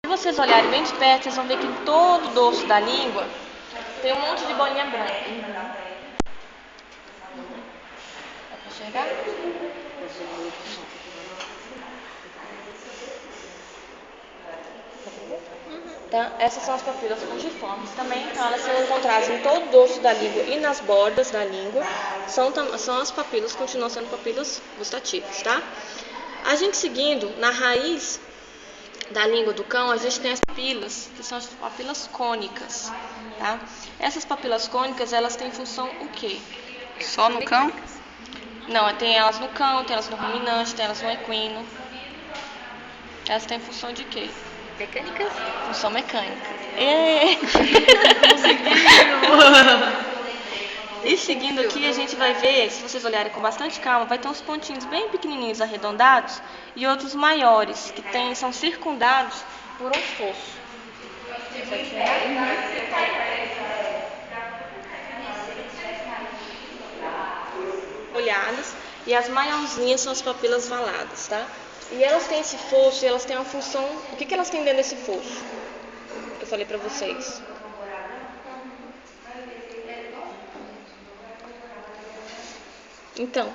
Se vocês olharem bem de perto, vocês vão ver que em todo o dorso da língua tem um monte de bolinha branca. Dá pra enxergar? Tá? Essas são as papilas pungiformes também, então elas são encontradas em todo o dorso da língua e nas bordas da língua. São as papilas, continuam sendo papilas gustativas, tá? A gente seguindo, na raiz da língua do cão, a gente tem as papilas, que são as papilas cônicas, tá? Essas papilas cônicas, elas têm função o quê? Só no cão? Não, tem elas no cão, tem elas no ruminante, tem elas no equino. Elas têm função de quê? Mecânicas? Função mecânica. E seguindo aqui, a gente vai ver, se vocês olharem com bastante calma, vai ter uns pontinhos bem pequenininhos arredondados e outros maiores, que são circundados por um fosso. Olhadas, e as maiorzinhas são as papilas valadas, tá? E elas têm esse fosso e elas têm uma função. O que elas têm dentro desse fosso? Eu falei pra vocês. Então,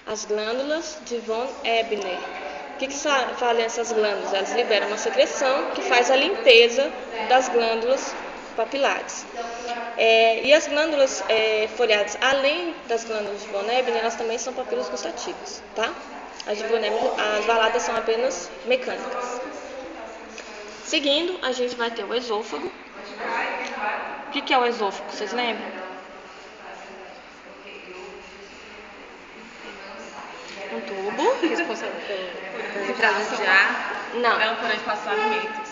as glândulas de von Ebner. O que fazem essas glândulas? Elas liberam uma secreção que faz a limpeza das glândulas papilares. E as glândulas foliadas, além das glândulas de von Ebner, elas também são papilas gustativas, tá? As de von Ebner, as valadas são apenas mecânicas. Seguindo, a gente vai ter o esôfago. O que é o esôfago? Vocês lembram? Um tubo. Responsável pela entrada de ar. Não. Por onde passam os alimentos.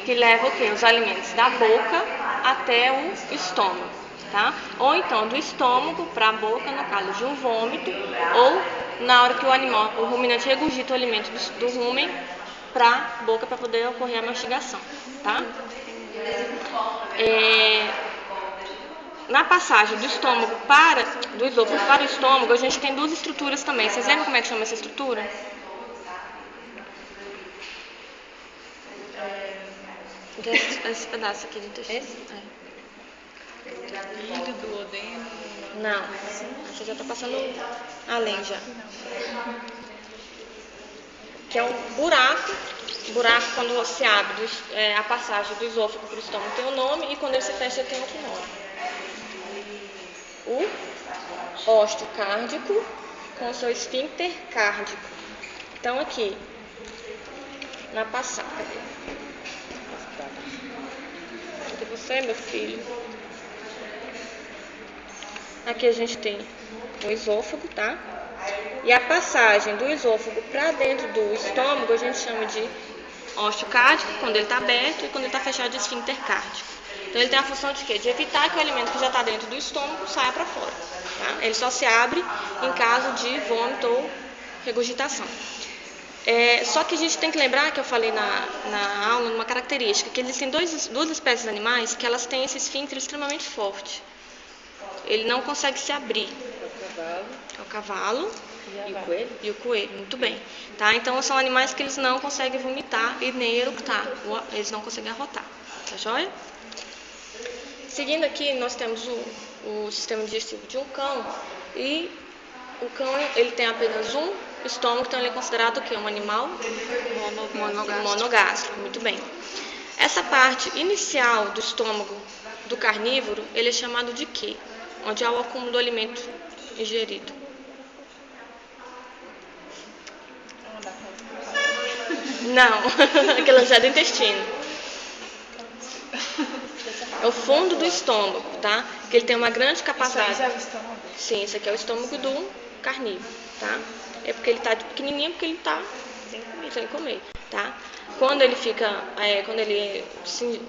Que leva o quê? Os alimentos da boca até o estômago, tá? Ou então do estômago para a boca, no caso de um vômito, ou na hora que o ruminante regurgita o alimento do rumen para a boca para poder ocorrer a mastigação, tá? Na passagem do esôfago para o estômago, a gente tem duas estruturas também. Vocês lembram como é que chama essa estrutura? Esse pedaço aqui do intestino. Duodeno. Não, você já está passando além já. Que é um buraco. Buraco, quando se abre a passagem do esôfago para o estômago tem um nome, e quando ele se fecha ele tem outro nome. O ósteo cárdico com o seu esfíncter cárdico. Então aqui, na passada. Cadê você, meu filho? Aqui a gente tem o esôfago, tá? E a passagem do esôfago para dentro do estômago a gente chama de ósteo cárdico, quando ele está aberto, e quando ele está fechado, de esfíncter cárdico. Então ele tem a função de quê? De evitar que o alimento que já está dentro do estômago saia para fora, tá? Ele só se abre em caso de vômito ou regurgitação. Só que a gente tem que lembrar que eu falei na aula uma característica, que existem duas espécies de animais que elas têm esse esfíncter extremamente forte. Ele não consegue se abrir. É o cavalo e o coelho, muito bem. Tá? Então são animais que eles não conseguem vomitar e nem eructar, eles não conseguem arrotar. Tá joia? Seguindo aqui, nós temos o sistema digestivo de um cão, e o cão ele tem apenas um estômago, então ele é considerado o quê? Um animal monogástrico. Muito bem. Essa parte inicial do estômago do carnívoro, ele é chamado de quê? Onde há o acúmulo do alimento ingerido. Não, aquilo já é do intestino. É o fundo do estômago, tá? Que ele tem uma grande capacidade. Isso aí já é o estômago? Sim, esse aqui é o estômago do carnívoro, tá? É porque ele tá pequenininho, porque ele tá sem comer, tá? Quando ele é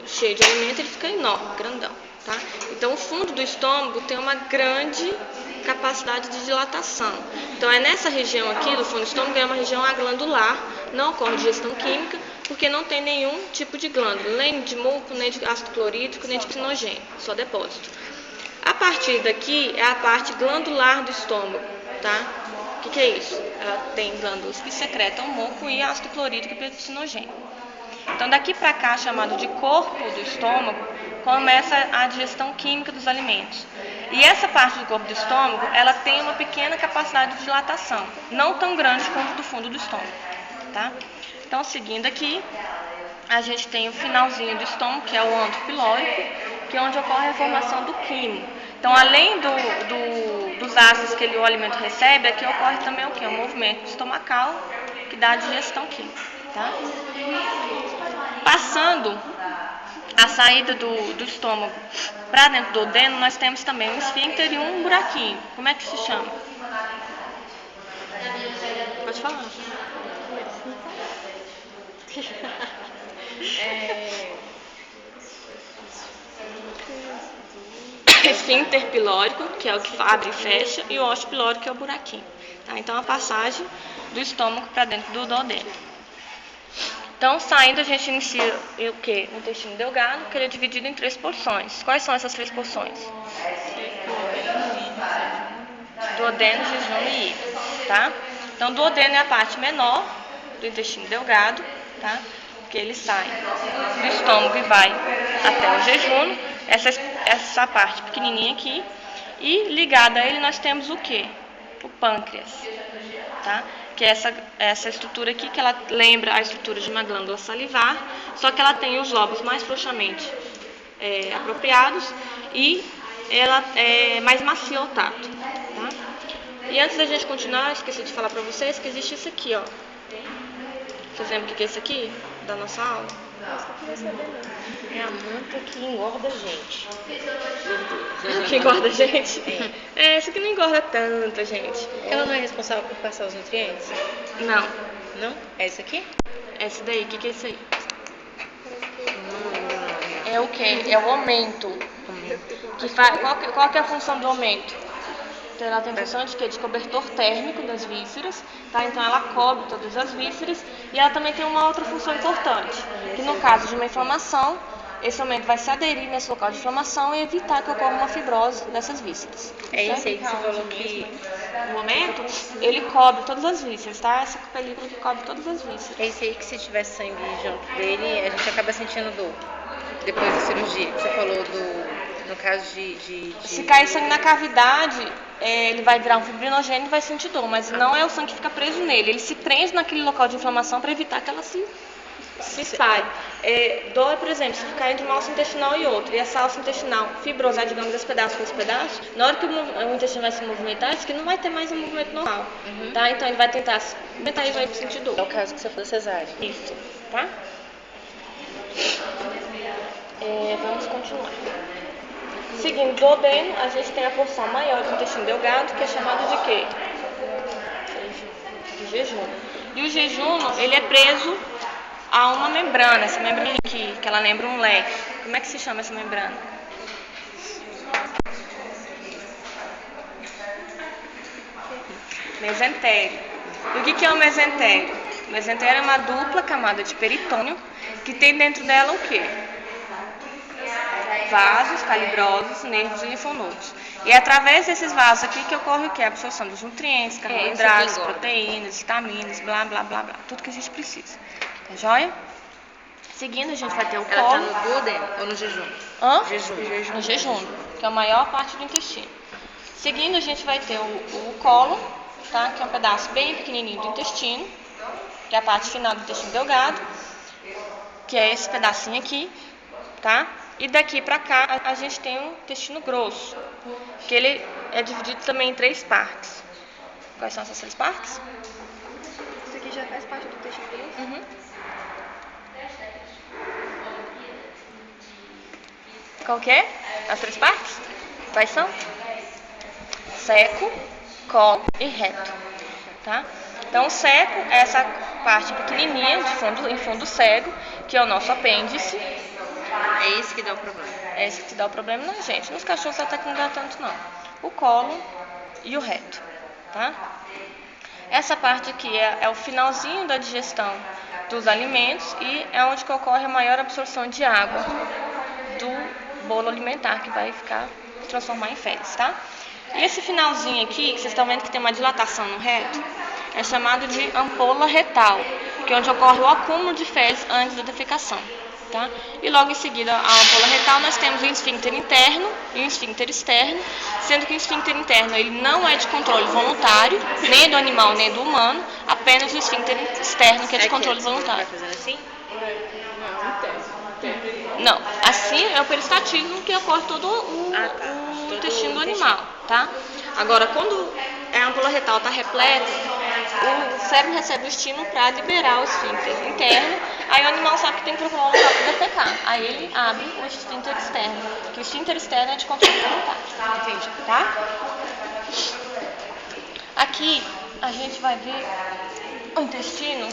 cheio de alimento, ele fica enorme, grandão, tá? Então o fundo do estômago tem uma grande capacidade de dilatação. Então é nessa região aqui do fundo do estômago, é uma região aglandular, não ocorre digestão química, porque não tem nenhum tipo de glândula, nem de muco, nem de ácido clorídrico, nem de psinogênio, só depósito. A partir daqui é a parte glandular do estômago, tá? O que é isso? Ela tem glândulas que secretam muco e ácido clorídrico e psinogênio. Então, daqui para cá, chamado de corpo do estômago, começa a digestão química dos alimentos. E essa parte do corpo do estômago, ela tem uma pequena capacidade de dilatação, não tão grande quanto do fundo do estômago, tá? Então, seguindo aqui, a gente tem o finalzinho do estômago, que é o âmbito pilórico, que é onde ocorre a formação do quimo. Então, além dos ácidos que o alimento recebe, aqui ocorre também o quê? O movimento estomacal, que dá a digestão química, tá? Passando a saída do estômago para dentro do duodeno, nós temos também um esfíncter e um buraquinho. Como é que se chama? Pode falar. Esfíncter pilórico, que é o que abre e fecha, e o ósseo pilórico, que é o buraquinho. Tá? Então, a passagem do estômago para dentro do duodeno. Então, saindo, a gente inicia o quê? O intestino delgado, que ele é dividido em 3 porções. Quais são essas 3 porções? Duodeno, jejum e hífen, tá? Então, duodeno é a parte menor do intestino delgado, tá? Que ele sai do estômago e vai até o jejum. Essa parte pequenininha aqui. E ligada a ele nós temos o quê? O pâncreas, tá? Que é essa estrutura aqui, que ela lembra a estrutura de uma glândula salivar, só que ela tem os lobos mais frouxamente apropriados e ela é mais macia ao tato, tá? E antes da gente continuar, esqueci de falar pra vocês que existe isso aqui, ó. Vocês lembram o que é isso aqui? Da nossa aula? É a manta que engorda a gente. Que engorda a gente? Isso aqui não engorda tanto, gente. Ela não é responsável por passar os nutrientes? Não. Não? É isso aqui? Esse daí, o que é isso aí? É o quê? É o aumento. Qual que é a função do aumento? Então, ela tem a função de quê? De cobertor térmico das vísceras, tá? Então ela cobre todas as vísceras e ela também tem uma outra função importante, que no caso de uma inflamação, esse aumento vai se aderir nesse local de inflamação e evitar que ocorra uma fibrose dessas vísceras. É isso aí que você falou que... No momento, ele cobre todas as vísceras, tá? Essa película que cobre todas as vísceras. É isso aí que se tiver sangue junto dele, a gente acaba sentindo dor. Depois da cirurgia, que você falou no caso de... Se cair sangue na cavidade, ele vai virar um fibrinogênio e vai sentir dor, mas não é o sangue que fica preso nele. Ele se prende naquele local de inflamação para evitar que ela se espalhe. Dor, por exemplo, se ficar entre uma alça intestinal e outra, e essa alça intestinal fibrosar, digamos, esse pedaço com esse pedaço, na hora que o intestino vai se movimentar, isso aqui não vai ter mais um movimento normal, tá? Então ele vai tentar se movimentar e vai sentir dor. É o caso que você falou cesárea. Isso, tá? Vamos continuar. Seguindo o duodeno, a gente tem a porção maior do intestino delgado, que é chamado de quê? De jejum. E o jejum, ele é preso a uma membrana, essa membrana aqui, que ela lembra um leque. Como é que se chama essa membrana? Mesentério. E o que é o mesentério? O mesentério é uma dupla camada de peritônio que tem dentro dela o quê? Vasos calibrosos, nervos e linfonodos. E é através desses vasos aqui que ocorre o quê? A absorção dos nutrientes, carboidratos, proteínas, vitaminas, blá, blá, blá, blá. Tudo que a gente precisa. Tá joia? Seguindo, a gente vai ter o colo. Ela tá no duodeno ou no jejum? Jejum. No jejum, que é a maior parte do intestino. Seguindo, a gente vai ter o colo, tá? Que é um pedaço bem pequenininho do intestino, que é a parte final do intestino delgado, que é esse pedacinho aqui, tá? E daqui pra cá a gente tem o intestino grosso, que ele é dividido também em 3 partes. Quais são essas 3 partes? Isso aqui já faz parte do intestino grosso? Qual que é? As 3 partes? Quais são? Seco, colo e reto, tá? Então, o seco é essa parte pequenininha, em fundo cego, que é o nosso apêndice. É isso que dá o problema. É esse que dá o problema na gente. Nos cachorros até que não dá tanto, não. O colo e o reto, tá? Essa parte aqui é o finalzinho da digestão dos alimentos e é onde que ocorre a maior absorção de água do bolo alimentar, que vai se transformar em fezes, tá? E esse finalzinho aqui, que vocês estão vendo que tem uma dilatação no reto, é chamado de ampola retal, que é onde ocorre o acúmulo de fezes antes da defecação. Tá? E logo em seguida, a ampola retal, nós temos o esfíncter interno e o esfíncter externo, sendo que o esfíncter interno ele não é de controle voluntário, nem do animal nem do humano, apenas o esfíncter externo que é de controle voluntário. Vai fazendo assim? Não, assim é o peristatismo que ocorre todo o intestino do animal, tá? Agora, quando a ampola retal está repleta, o cérebro recebe o estímulo para liberar o esfíncter interno, aí o animal sabe que tem que procurar um local para defecar, aí ele abre o esfíncter externo, que o esfíncter externo é de controle voluntário. Entendi. Tá? Aqui a gente vai ver o intestino